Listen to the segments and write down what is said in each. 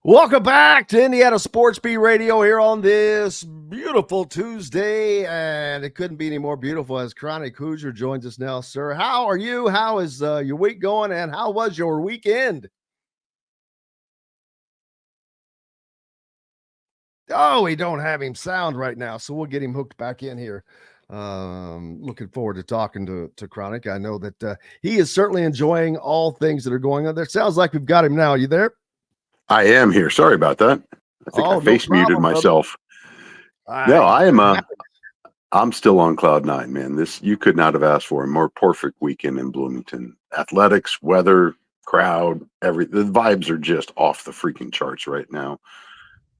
Welcome back to Indiana Sports Beat Radio here on this beautiful Tuesday, and it couldn't be any more beautiful as Chronic Hoosier joins us now. Sir, how are you? How is your week going, and how was your weekend? Oh, we don't have him sound right now, so we'll get him hooked back in here. Looking forward to talking to Chronic. I know that he is certainly enjoying all things that are going on there. Sounds like we've got him now. You there? I am here. Sorry about that. I think I face muted myself. No, I am. I'm still on cloud nine, man. You could not have asked for a more perfect weekend in Bloomington. Athletics, weather, crowd, the vibes are just off the freaking charts right now,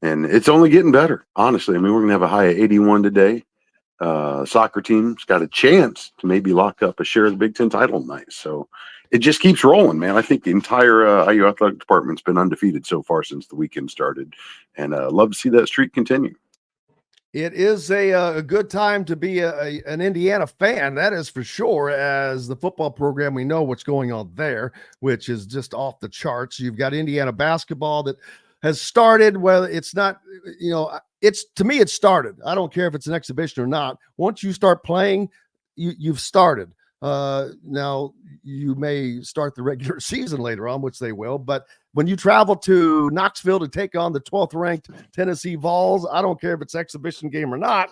and it's only getting better. Honestly, I mean, we're gonna have a high of 81 today. Soccer team's got a chance to maybe lock up a share of the Big Ten title tonight. So it just keeps rolling, man. I think the entire IU athletic department's been undefeated so far since the weekend started, and love to see that streak continue. It is a good time to be an Indiana fan, that is for sure, as the football program, we know what's going on there, which is just off the charts. You've got Indiana basketball that has started. Well, it's not, to me, it started. I don't care if it's an exhibition or not. Once you start playing, you've started. Now you may start the regular season later on, which they will, but when you travel to Knoxville to take on the 12th ranked Tennessee Vols, I don't care if it's exhibition game or not,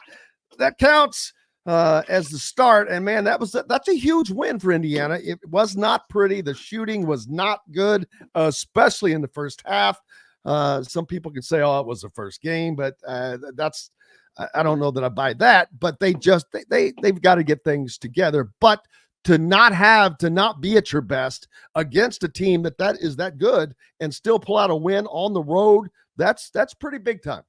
that counts as the start. And man, that's a huge win for Indiana. It was not pretty. The shooting was not good, especially in the first half. Some people could say, oh, it was the first game, but I don't know that I buy that, but they've got to get things together. But to not be at your best against a team that is that good and still pull out a win on the road, that's pretty big time.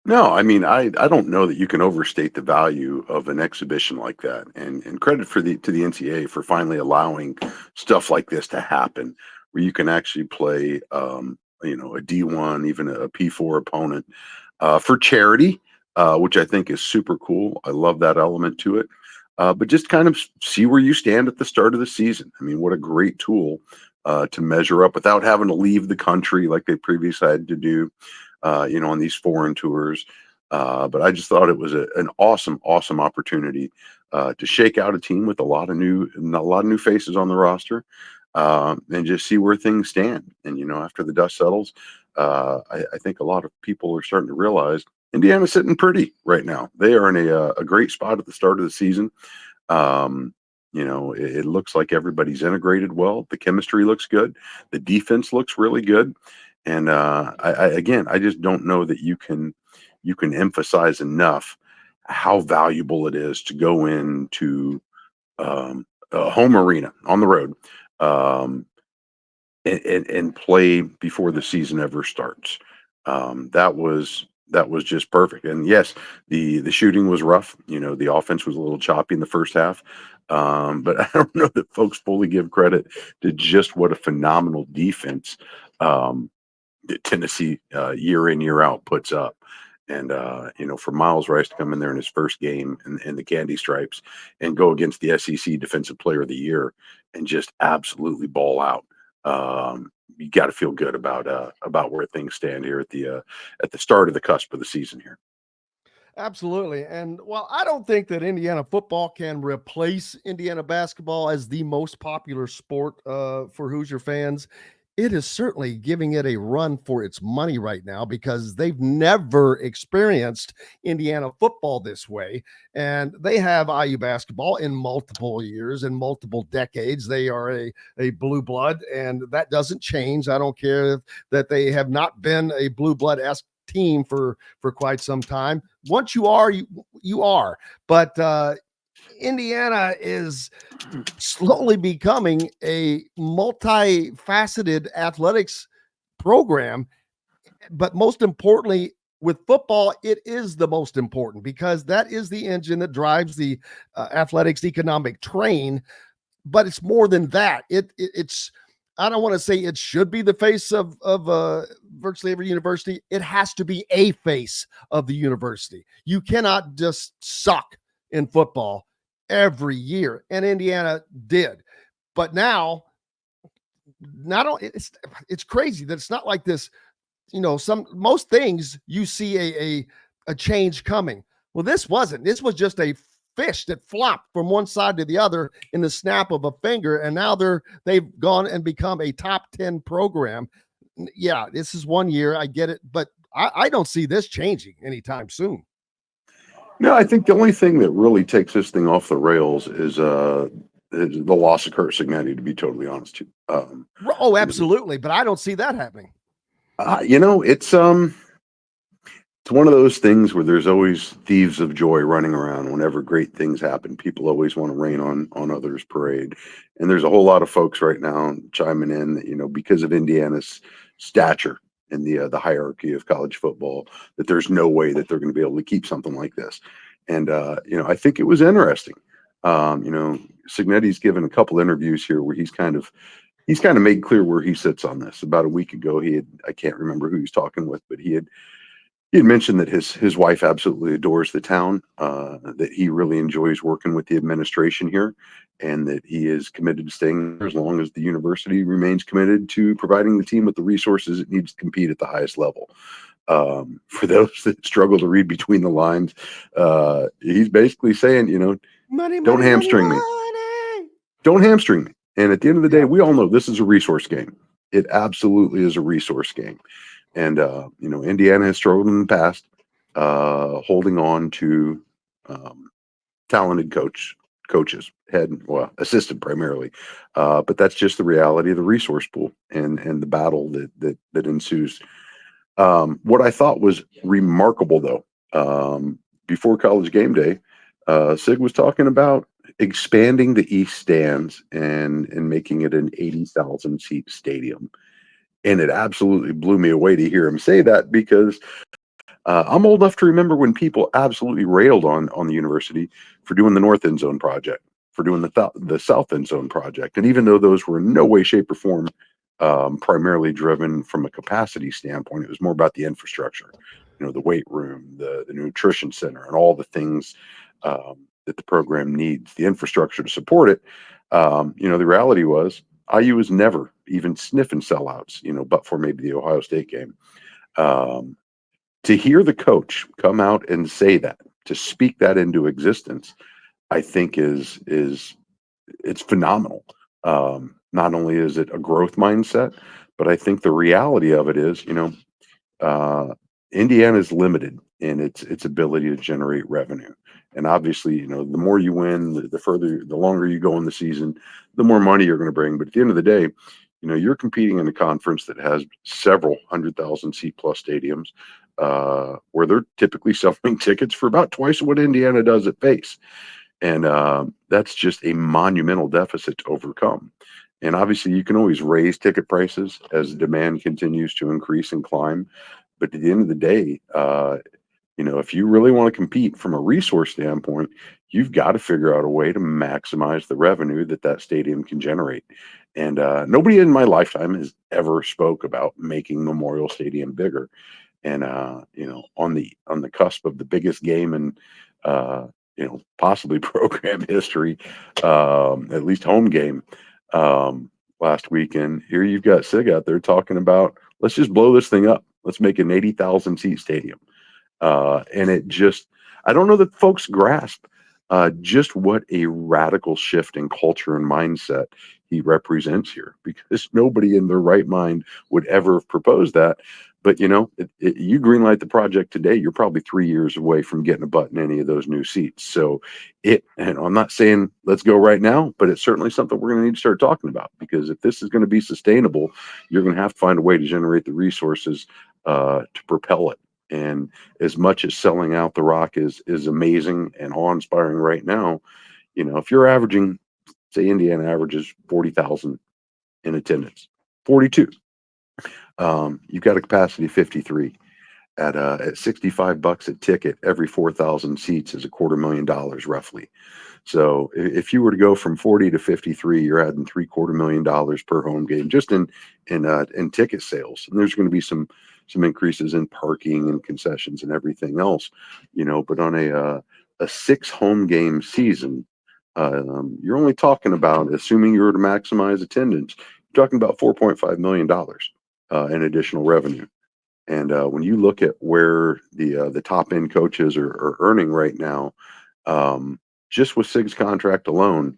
No, I mean, I don't know that you can overstate the value of an exhibition like that, and credit to the NCAA for finally allowing stuff like this to happen, where you can actually play, a D1, even a P4 opponent for charity, which I think is super cool. I love that element to it. But just kind of see where you stand at the start of the season. I mean, what a great tool to measure up without having to leave the country like they previously had to do, on these foreign tours. But I just thought it was an awesome opportunity to shake out a team with a lot of new faces on the roster, and just see where things stand. And after the dust settles, I think a lot of people are starting to realize Indiana's sitting pretty right now. They are in a great spot at the start of the season. It looks like everybody's integrated well. The chemistry looks good. The defense looks really good. And I just don't know that you can emphasize enough how valuable it is to go into a home arena on the road, and play before the season ever starts. That was just perfect. And yes, the shooting was rough. The offense was a little choppy in the first half. But I don't know that folks fully give credit to just what a phenomenal defense that Tennessee year in, year out puts up. And, for Miles Rice to come in there in his first game in the Candy Stripes and go against the SEC Defensive Player of the Year and just absolutely ball out. You got to feel good about where things stand here at the start of the cusp of the season here. Absolutely. And while I don't think that Indiana football can replace Indiana basketball as the most popular sport for Hoosier fans, it is certainly giving it a run for its money right now because they've never experienced Indiana football this way. And they have IU basketball in multiple years and multiple decades. They are a blue blood, and that doesn't change. I don't care that they have not been a blue blood-esque team for quite some time. Once you are, you are. But Indiana is slowly becoming a multifaceted athletics program. But most importantly, with football, it is the most important because that is the engine that drives the athletics economic train. But it's more than that. It's I don't want to say it should be the face of virtually every university. It has to be a face of the university. You cannot just suck in football every year, and Indiana did. But now, not only it's crazy that it's not like this most things you see a change coming. Well, this wasn't. This was just a fish that flopped from one side to the other in the snap of a finger, and now they've gone and become a top 10 program. Yeah, this is 1 year. I get it, but I don't see this changing anytime soon. No, I think the only thing that really takes this thing off the rails is the loss of Kurt Signetti, to be totally honest with you. Oh, absolutely, but I don't see that happening. It's one of those things where there's always thieves of joy running around whenever great things happen. People always want to rain on others' parade. And there's a whole lot of folks right now chiming in that, because of Indiana's stature in the hierarchy of college football, that there's no way that they're going to be able to keep something like this. And, I think it was interesting. Signetti's given a couple interviews here where he's kind of made clear where he sits on this. About a week ago, I can't remember who he's talking with, but he had mentioned that his wife absolutely adores the town, that he really enjoys working with the administration here, and that he is committed to staying there as long as the university remains committed to providing the team with the resources it needs to compete at the highest level. For those that struggle to read between the lines, he's basically saying, don't hamstring me. Don't hamstring me. And at the end of the day, we all know this is a resource game. It absolutely is a resource game. And, Indiana has struggled in the past, holding on to talented coaches, assistant primarily. But that's just the reality of the resource pool and the battle that ensues. What I thought was remarkable, though, before College Game Day, Sig was talking about expanding the East Stands and making it an 80,000 seat stadium. And it absolutely blew me away to hear him say that, because I'm old enough to remember when people absolutely railed on the university for doing the North End Zone project, for doing the South End Zone project. And even though those were in no way, shape, or form primarily driven from a capacity standpoint, it was more about the infrastructure, the weight room, the nutrition center, and all the things that the program needs, the infrastructure to support it. The reality was IU was never even sniffing sellouts, but for maybe the Ohio State game. To hear the coach come out and say that, to speak that into existence, I think it's phenomenal. Not only is it a growth mindset, but I think the reality of it is, Indiana is limited in its ability to generate revenue. And obviously, the more you win, the longer you go in the season, the more money you're going to bring. But at the end of the day, you're competing in a conference that has several 100,000 seat plus stadiums, where they're typically selling tickets for about twice what Indiana does at face. And that's just a monumental deficit to overcome. And obviously, you can always raise ticket prices as demand continues to increase and climb. But at the end of the day, if you really want to compete from a resource standpoint, you've got to figure out a way to maximize the revenue that stadium can generate. And nobody in my lifetime has ever spoke about making Memorial Stadium bigger. And on the cusp of the biggest game in possibly program history, at least home game last weekend, here you've got Sig out there talking about, let's just blow this thing up. Let's make an 80,000 seat stadium. And I don't know that folks grasp just what a radical shift in culture and mindset he represents here, because nobody in their right mind would ever have proposed that. But, you greenlight the project today, you're probably 3 years away from getting a butt in any of those new seats. So and I'm not saying let's go right now, but it's certainly something we're going to need to start talking about, because if this is going to be sustainable, you're going to have to find a way to generate the resources to propel it. And as much as selling out the Rock is amazing and awe-inspiring right now, if you're averaging, say Indiana averages 40,000 in attendance, 42, you've got a capacity of 53 at $65 a ticket. Every 4,000 seats is $250,000 roughly. So if you were to go from 40 to 53, you're adding $750,000 per home game just in ticket sales. And there's going to be some increases in parking and concessions and everything else, but on a 6 home game season, you're only talking about, assuming you were to maximize attendance, you're talking about $4.5 million in additional revenue. And when you look at where the top end coaches are earning right now, um, just with Sig's contract alone,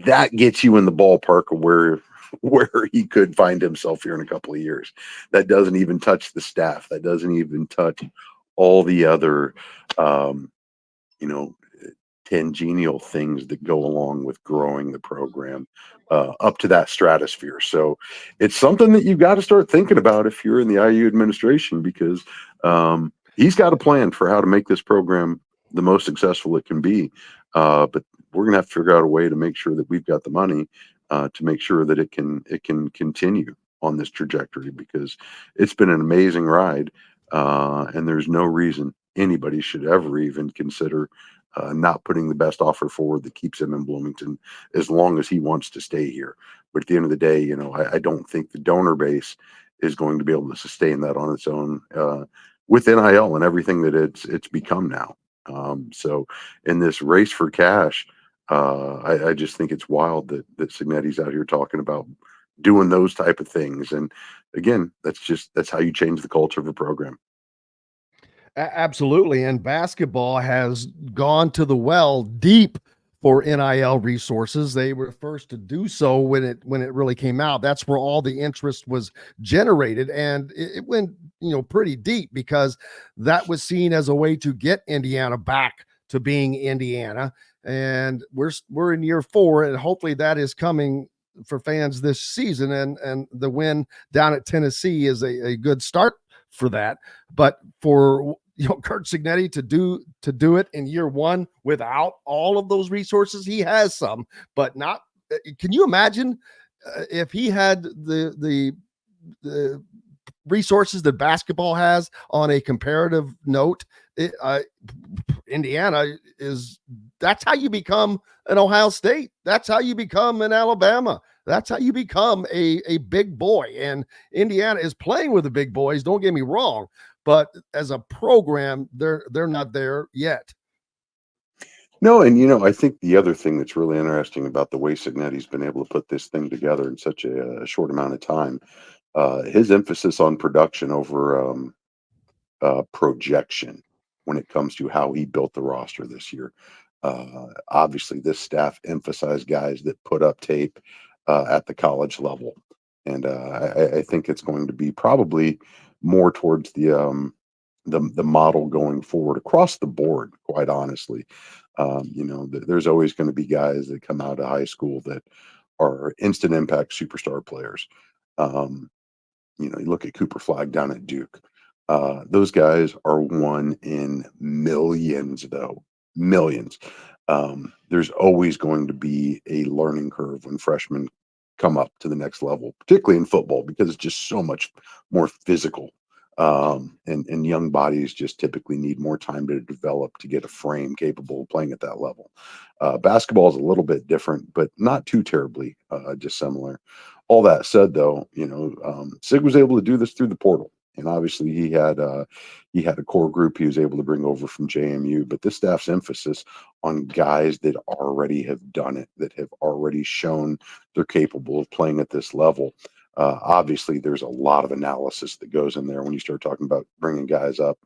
that gets you in the ballpark of where he could find himself here in a couple of years. That doesn't even touch the staff. That doesn't even touch all the other, um, you know, tangential things that go along with growing the program up to that stratosphere. So it's something that you've got to start thinking about if you're in the IU administration, because he's got a plan for how to make this program the most successful it can be. But we're going to have to figure out a way to make sure that we've got the money to make sure that it can continue on this trajectory, because it's been an amazing ride, and there's no reason anybody should ever even consider not putting the best offer forward that keeps him in Bloomington as long as he wants to stay here. But at the end of the day, I don't think the donor base is going to be able to sustain that on its own with NIL and everything that it's become now. So in this race for cash, I just think it's wild that Signetti's out here talking about doing those type of things. And again, that's how you change the culture of a program. Absolutely. And basketball has gone to the well deep for NIL resources. They were first to do so when it really came out. That's where all the interest was generated. And it went, pretty deep, because that was seen as a way to get Indiana back to being Indiana. And we're in year 4, and hopefully that is coming for fans this season. And the win down at Tennessee is a good start for that. But for Curt Cignetti to do it in year 1 without all of those resources, he has some, but not. Can you imagine if he had the resources that basketball has on a comparative note? Indiana that's how you become an Ohio State. That's how you become an Alabama. That's how you become a big boy. And Indiana is playing with the big boys. Don't get me wrong, but as a program, they're not there yet. No, and I think the other thing that's really interesting about the way Signetti's been able to put this thing together in such a short amount of time, his emphasis on production over projection when it comes to how he built the roster this year. Obviously, this staff emphasized guys that put up tape at the college level, and I think it's going to be probably more towards the model going forward across the board. Quite honestly, there's always going to be guys that come out of high school that are instant impact superstar players. You look at Cooper Flag down at Duke. Those guys are one in millions, though. Millions. There's always going to be a learning curve when freshmen come up to the next level, particularly in football, because it's just so much more physical. And young bodies just typically need more time to develop to get a frame capable of playing at that level. Basketball is a little bit different, but not too terribly dissimilar. All that said, though, Sig was able to do this through the portal. And obviously he had a core group he was able to bring over from JMU, but this staff's emphasis on guys that already have done it, that have already shown they're capable of playing at this level. Obviously there's a lot of analysis that goes in there when you start talking about bringing guys up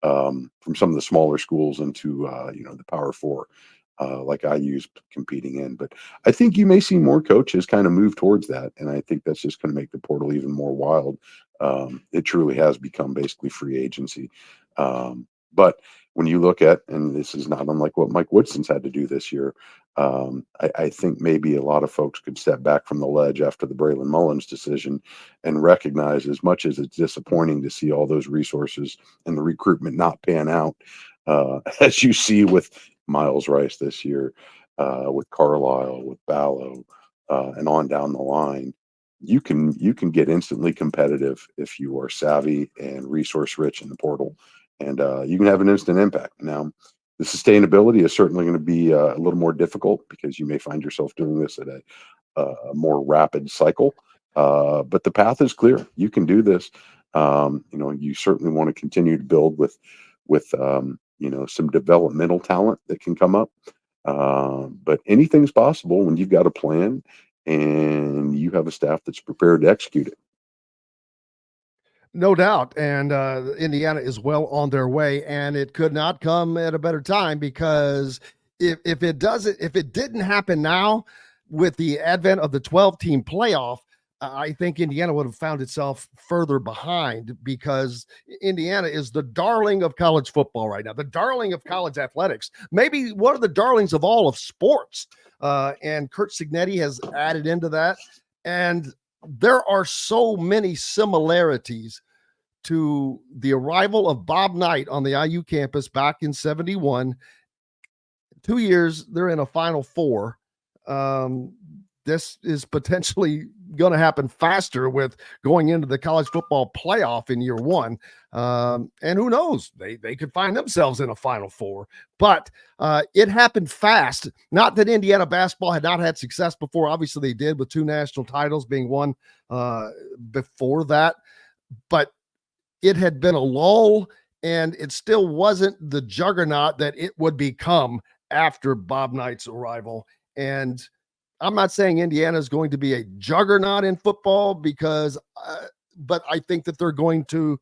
from some of the smaller schools into, the Power 4. Like IU's competing in. But I think you may see more coaches kind of move towards that. And I think that's just going to make the portal even more wild. It truly has become basically free agency. But when you look at, and this is not unlike what Mike Woodson's had to do this year, I think maybe a lot of folks could step back from the ledge after the Braylon Mullins decision and recognize, as much as it's disappointing to see all those resources and the recruitment not pan out, as you see with Miles Rice this year, with Carlisle, with Ballo, and on down the line, you can get instantly competitive if you are savvy and resource rich in the portal, and you can have an instant impact. Now, the sustainability is certainly going to be a little more difficult, because you may find yourself doing this at a more rapid cycle, but the path is clear. You can do this. You certainly want to continue to build with some developmental talent that can come up. But anything's possible when you've got a plan and you have a staff that's prepared to execute it. No doubt. And Indiana is well on their way, and it could not come at a better time, because if it didn't happen now with the advent of the 12-team playoff, I think Indiana would have found itself further behind, because Indiana is the darling of college football right now, the darling of college athletics, maybe one of the darlings of all of sports. And Kurt Signetti has added into that. And there are so many similarities to the arrival of Bob Knight on the IU campus back in 71. 2 years, they're in a Final Four. This is potentially going to happen faster with going into the college football playoff in year one. And who knows? They could find themselves in a Final Four. But it happened fast. Not that Indiana basketball had not had success before. Obviously, they did, with 2 national titles being won before that. But it had been a lull, and it still wasn't the juggernaut that it would become after Bob Knight's arrival. And I'm not saying Indiana is going to be a juggernaut in football, because, but I think that they're going to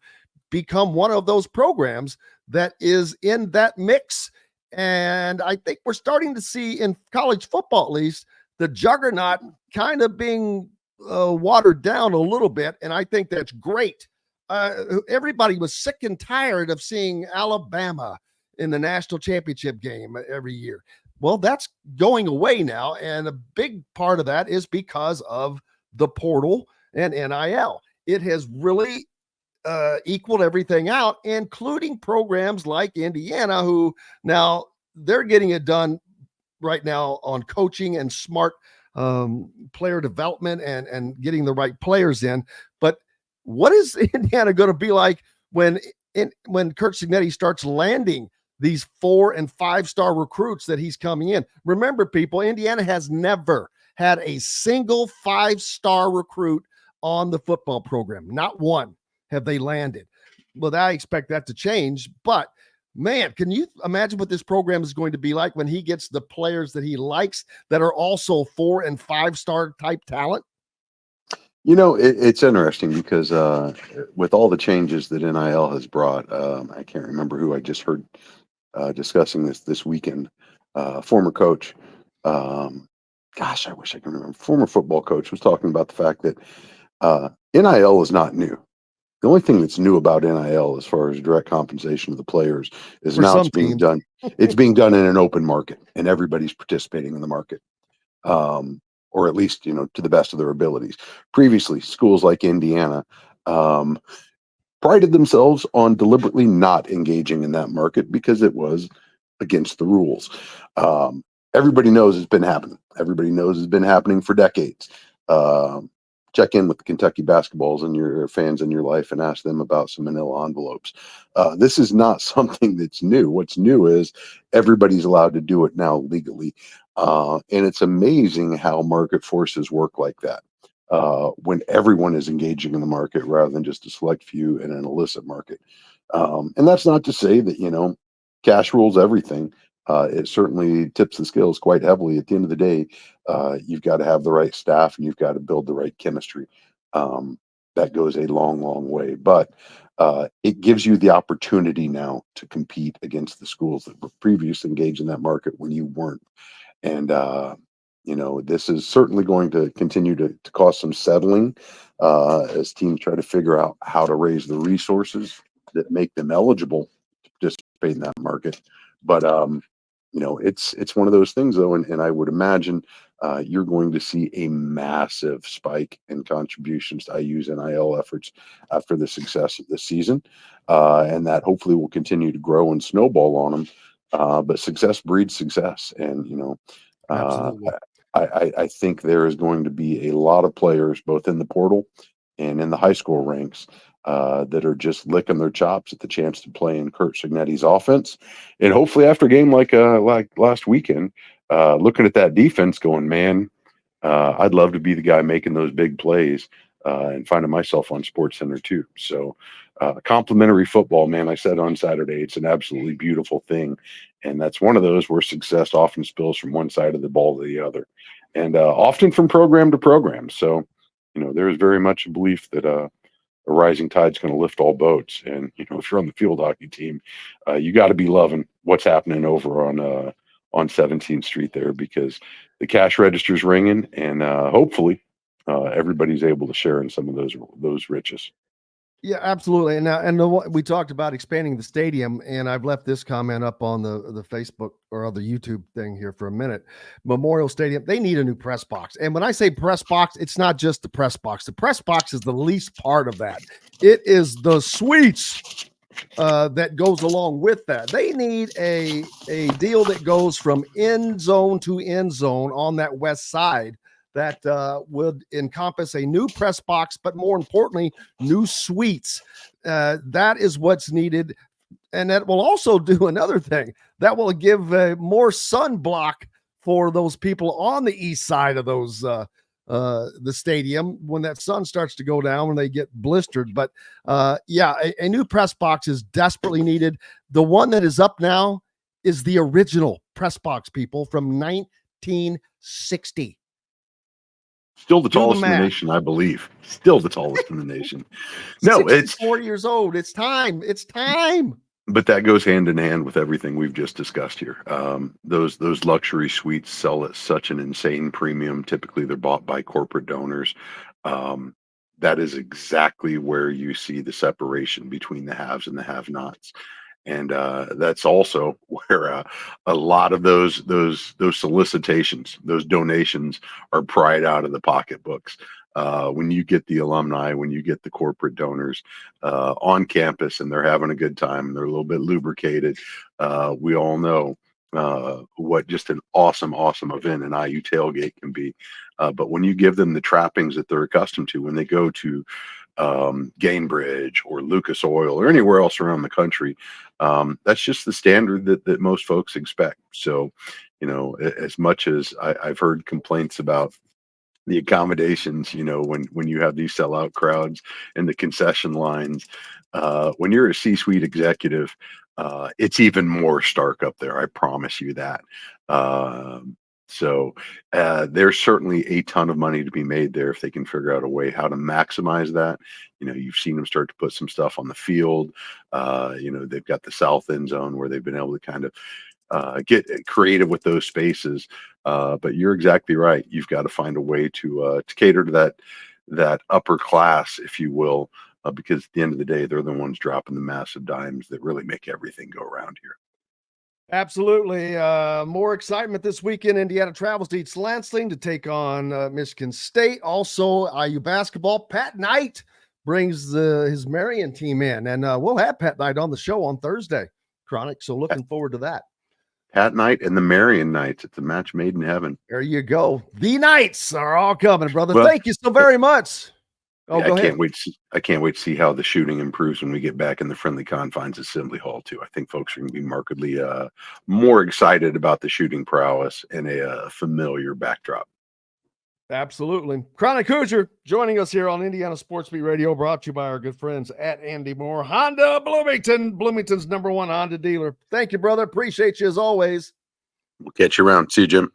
become one of those programs that is in that mix. And I think we're starting to see, in college football at least, the juggernaut kind of being watered down a little bit. And I think that's great. Everybody was sick and tired of seeing Alabama in the national championship game every year. Well, that's going away now. And a big part of that is because of the portal and NIL. It has really equaled everything out, including programs like Indiana, who now they're getting it done right now on coaching and smart player development and getting the right players in. But what is Indiana going to be like when Kurt Signetti starts landing these 4- and 5-star recruits that he's coming in? Remember, people, Indiana has never had a single 5-star recruit on the football program. Not one have they landed. Well, I expect that to change. But, man, can you imagine what this program is going to be like when he gets the players that he likes that are also 4- and 5-star type talent? You know, it's interesting because with all the changes that NIL has brought, I can't remember who I just heard discussing this weekend. Former coach, gosh, I wish I could remember. Former football coach was talking about the fact that NIL is not new. The only thing that's new about NIL, as far as direct compensation of the players, is For now some it's being teams. done. It's being done in an open market, and everybody's participating in the market. Or at least, you know, to the best of their abilities. Previously, schools like Indiana prided themselves on deliberately not engaging in that market because it was against the rules. Everybody knows it's been happening. Everybody knows it's been happening for decades. Check in with the Kentucky basketballs and your fans in your life and ask them about some manila envelopes. This is not something that's new. What's new is everybody's allowed to do it now legally. And it's amazing how market forces work like that. When everyone is engaging in the market rather than just a select few in an illicit market. And that's not to say that, you know, cash rules everything. It certainly tips the scales quite heavily. At the end of the day, you've got to have the right staff and you've got to build the right chemistry. That goes a long, long way. But it gives you the opportunity now to compete against the schools that were previously engaged in that market when you weren't. And, you know, this is certainly going to continue to cause some settling as teams try to figure out how to raise the resources that make them eligible to participate in that market. But, you know, it's one of those things, though, and I would imagine you're going to see a massive spike in contributions to IU's NIL efforts after the success of this season, and that hopefully will continue to grow and snowball on them. But success breeds success, and you know, Absolutely. I think there is going to be a lot of players, both in the portal and in the high school ranks, that are just licking their chops at the chance to play in Kurt Signetti's offense. And hopefully, after a game like last weekend, looking at that defense, going, man, I'd love to be the guy making those big plays and finding myself on SportsCenter too. So, complimentary football, man. I said on Saturday, it's an absolutely beautiful thing, and that's one of those where success often spills from one side of the ball to the other, and often from program to program. So, you know, there is very much a belief that a rising tide's going to lift all boats. And, if you're on the field hockey team, you got to be loving what's happening over on 17th Street there, because the cash register's ringing, and hopefully everybody's able to share in some of those riches. Yeah, absolutely. And we talked about expanding the stadium, and I've left this comment up on the Facebook or the YouTube thing here for a minute. Memorial Stadium, they need a new press box. And when I say press box, it's not just the press box. The press box is the least part of that. It is the suites that goes along with that. They need a deal that goes from end zone to end zone on that west side that would encompass a new press box, but more importantly, new suites. That is what's needed. And that will also do another thing. That will give more sunblock for those people on the east side of those the stadium when that sun starts to go down, when they get blistered. But a new press box is desperately needed. The one that is up now is the original press box, people, from 1960. Still the tallest in the nation, I believe. Still the tallest in the nation. No, it's 40 years old. It's time. It's time. But that goes hand in hand with everything we've just discussed here. Those luxury suites sell at such an insane premium. Typically, they're bought by corporate donors. That is exactly where you see the separation between the haves and the have-nots. And that's also where a lot of those solicitations, those donations, are pried out of the pocketbooks. When you get the alumni, when you get the corporate donors on campus, and they're having a good time, and they're a little bit lubricated, we all know what just an awesome event an IU tailgate can be. But when you give them the trappings that they're accustomed to when they go to Gainbridge or Lucas Oil or anywhere else around the country, that's just the standard that most folks expect. So, as much as I've heard complaints about the accommodations, when you have these sellout crowds and the concession lines, when you're a C-suite executive, it's even more stark up there. I promise you that. So there's certainly a ton of money to be made there if they can figure out a way how to maximize that. You've seen them start to put some stuff on the field. They've got the south end zone where they've been able to kind of get creative with those spaces. But you're exactly right. You've got to find a way to cater to that upper class, if you will, because at the end of the day, they're the ones dropping the massive dimes that really make everything go around here. Absolutely. More excitement this weekend. Indiana travels to East Lansing to take on Michigan State. Also, IU basketball. Pat Knight brings his Marion team in, and we'll have Pat Knight on the show on Thursday, Chronic. So looking forward to that. Pat Knight and the Marion Knights. It's a match made in heaven. There you go. The Knights are all coming, brother. Well, thank you so very much. I can't wait to see how the shooting improves when we get back in the friendly confines Assembly Hall too. I think folks are going to be markedly more excited about the shooting prowess in a familiar backdrop. Absolutely. Chronic Hoosier joining us here on Indiana Sports Beat Radio, brought to you by our good friends at Andy Moore Honda Bloomington, Bloomington's #1 Honda dealer. Thank you, brother. Appreciate you as always. We'll catch you around. See you, Jim.